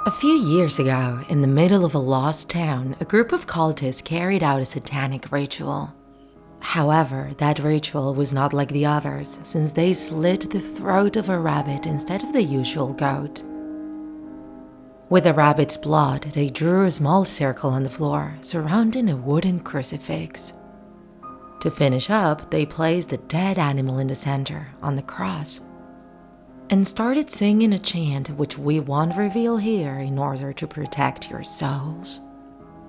A few years ago, in the middle of a lost town, a group of cultists carried out a satanic ritual. However, that ritual was not like the others, since they slit the throat of a rabbit instead of the usual goat. With the rabbit's blood, they drew a small circle on the floor, surrounding a wooden crucifix. To finish up, they placed the dead animal in the center, on the cross, and started singing a chant which we won't reveal here in order to protect your souls.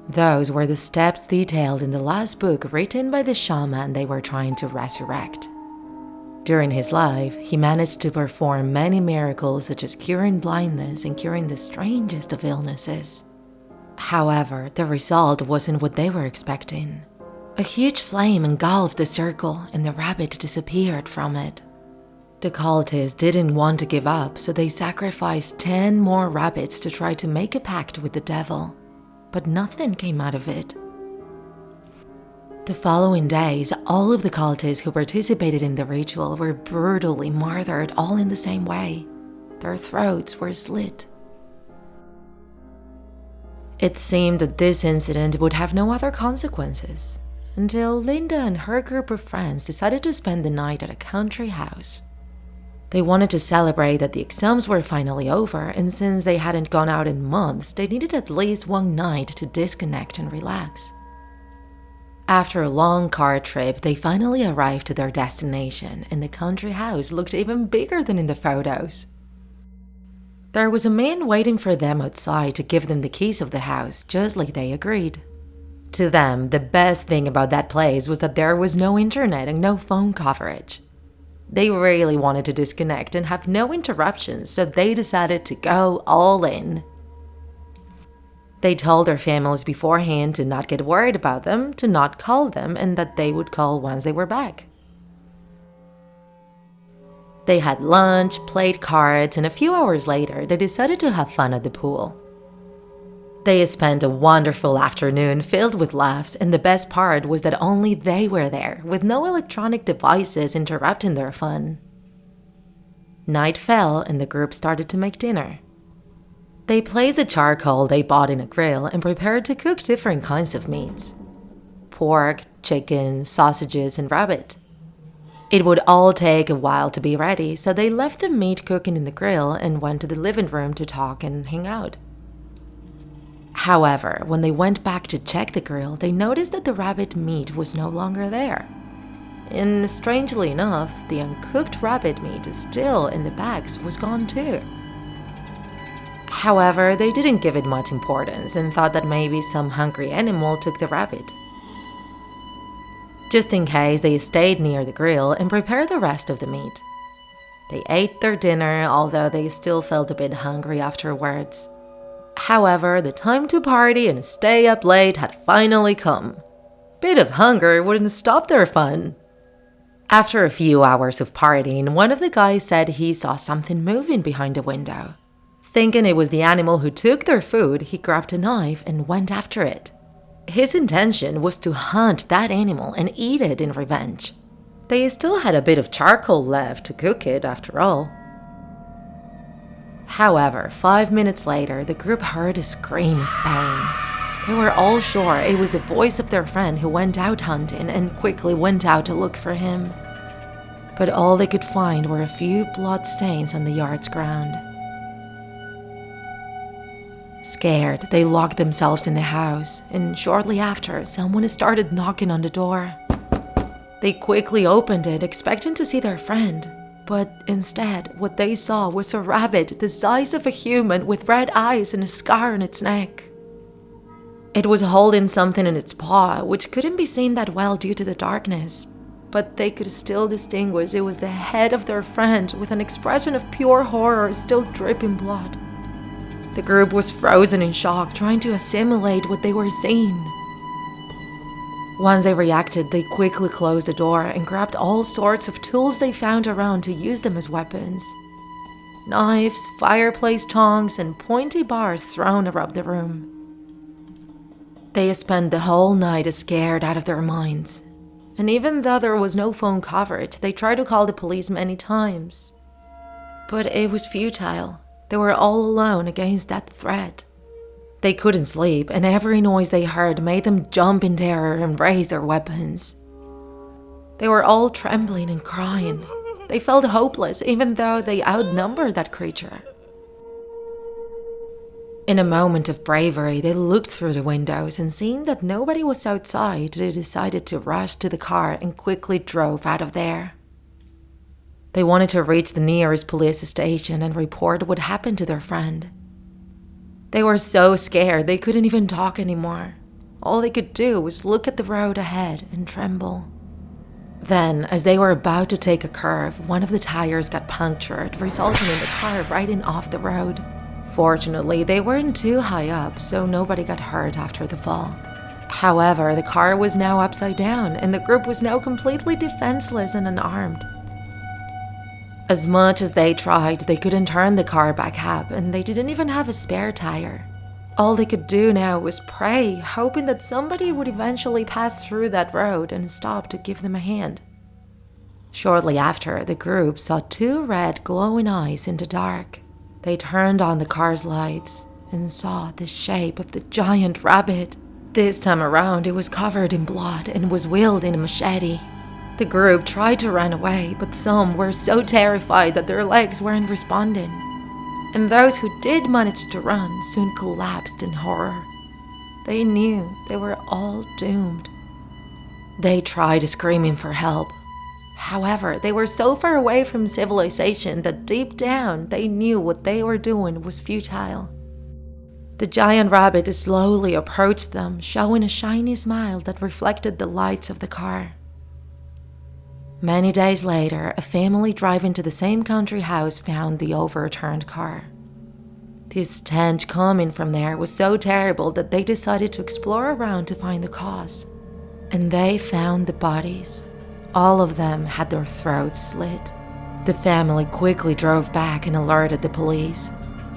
Those were the steps detailed in the last book written by the shaman they were trying to resurrect. During his life, he managed to perform many miracles such as curing blindness and curing the strangest of illnesses. However, the result wasn't what they were expecting. A huge flame engulfed the circle and the rabbit disappeared from it. The cultists didn't want to give up, so they sacrificed 10 more rabbits to try to make a pact with the devil. But nothing came out of it. The following days, all of the cultists who participated in the ritual were brutally murdered, all in the same way. Their throats were slit. It seemed that this incident would have no other consequences, until Linda and her group of friends decided to spend the night at a country house. They wanted to celebrate that the exams were finally over, and since they hadn't gone out in months, they needed at least one night to disconnect and relax. After a long car trip, they finally arrived to their destination, and the country house looked even bigger than in the photos. There was a man waiting for them outside to give them the keys of the house, just like they agreed. To them, the best thing about that place was that there was no internet and no phone coverage. They really wanted to disconnect and have no interruptions, so they decided to go all in. They told their families beforehand to not get worried about them, to not call them, and that they would call once they were back. They had lunch, played cards, and a few hours later, they decided to have fun at the pool. They spent a wonderful afternoon filled with laughs, and the best part was that only they were there, with no electronic devices interrupting their fun. Night fell and the group started to make dinner. They placed the charcoal they bought in a grill and prepared to cook different kinds of meats: pork, chicken, sausages, and rabbit. It would all take a while to be ready, so they left the meat cooking in the grill and went to the living room to talk and hang out. However, when they went back to check the grill, they noticed that the rabbit meat was no longer there. And strangely enough, the uncooked rabbit meat still in the bags was gone too. However, they didn't give it much importance and thought that maybe some hungry animal took the rabbit. Just in case, they stayed near the grill and prepared the rest of the meat. They ate their dinner, although they still felt a bit hungry afterwards. However, the time to party and stay up late had finally come. Bit of hunger wouldn't stop their fun. After a few hours of partying, one of the guys said he saw something moving behind the window. Thinking it was the animal who took their food, he grabbed a knife and went after it. His intention was to hunt that animal and eat it in revenge. They still had a bit of charcoal left to cook it after all. However, 5 minutes later, the group heard a scream of pain. They were all sure it was the voice of their friend who went out hunting and quickly went out to look for him. But all they could find were a few blood stains on the yard's ground. Scared, they locked themselves in the house, and shortly after, someone started knocking on the door. They quickly opened it, expecting to see their friend. But instead, what they saw was a rabbit the size of a human with red eyes and a scar on its neck. It was holding something in its paw, which couldn't be seen that well due to the darkness, but they could still distinguish it was the head of their friend with an expression of pure horror still dripping blood. The group was frozen in shock, trying to assimilate what they were seeing. Once they reacted, they quickly closed the door and grabbed all sorts of tools they found around to use them as weapons. Knives, fireplace tongs, and pointy bars thrown around the room. They spent the whole night scared out of their minds. And even though there was no phone coverage, they tried to call the police many times. But it was futile. They were all alone against that threat. They couldn't sleep, and every noise they heard made them jump in terror and raise their weapons. They were all trembling and crying. They felt hopeless, even though they outnumbered that creature. In a moment of bravery, they looked through the windows, and seeing that nobody was outside, they decided to rush to the car and quickly drove out of there. They wanted to reach the nearest police station and report what happened to their friend. They were so scared they couldn't even talk anymore. All they could do was look at the road ahead and tremble. Then, as they were about to take a curve, one of the tires got punctured, resulting in the car riding off the road. Fortunately, they weren't too high up, so nobody got hurt after the fall. However, the car was now upside down, and the group was now completely defenseless and unarmed. As much as they tried, they couldn't turn the car back up, and they didn't even have a spare tire. All they could do now was pray, hoping that somebody would eventually pass through that road and stop to give them a hand. Shortly after, the group saw two red glowing eyes in the dark. They turned on the car's lights and saw the shape of the giant rabbit. This time around, it was covered in blood and was wielding a machete. The group tried to run away, but some were so terrified that their legs weren't responding. And those who did manage to run soon collapsed in horror. They knew they were all doomed. They tried screaming for help. However, they were so far away from civilization that deep down they knew what they were doing was futile. The giant rabbit slowly approached them, showing a shiny smile that reflected the lights of the car. Many days later, a family driving to the same country house found the overturned car. The stench coming from there was so terrible that they decided to explore around to find the cause. And they found the bodies. All of them had their throats slit. The family quickly drove back and alerted the police.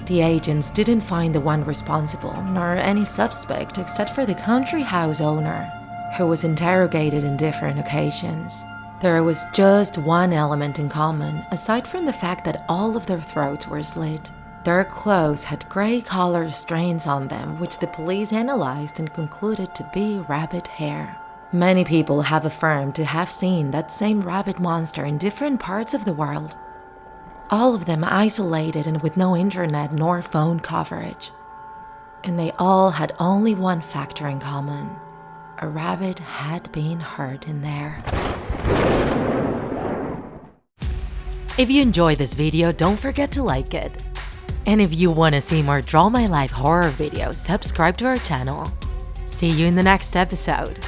The agents didn't find the one responsible, nor any suspect except for the country house owner, who was interrogated in different occasions. There was just one element in common, aside from the fact that all of their throats were slit. Their clothes had grey color stains on them, which the police analyzed and concluded to be rabbit hair. Many people have affirmed to have seen that same rabbit monster in different parts of the world. All of them isolated and with no internet nor phone coverage. And they all had only one factor in common. A rabbit had been hurt in there. If you enjoyed this video, don't forget to like it. And if you want to see more Draw My Life horror videos, subscribe to our channel. See you in the next episode.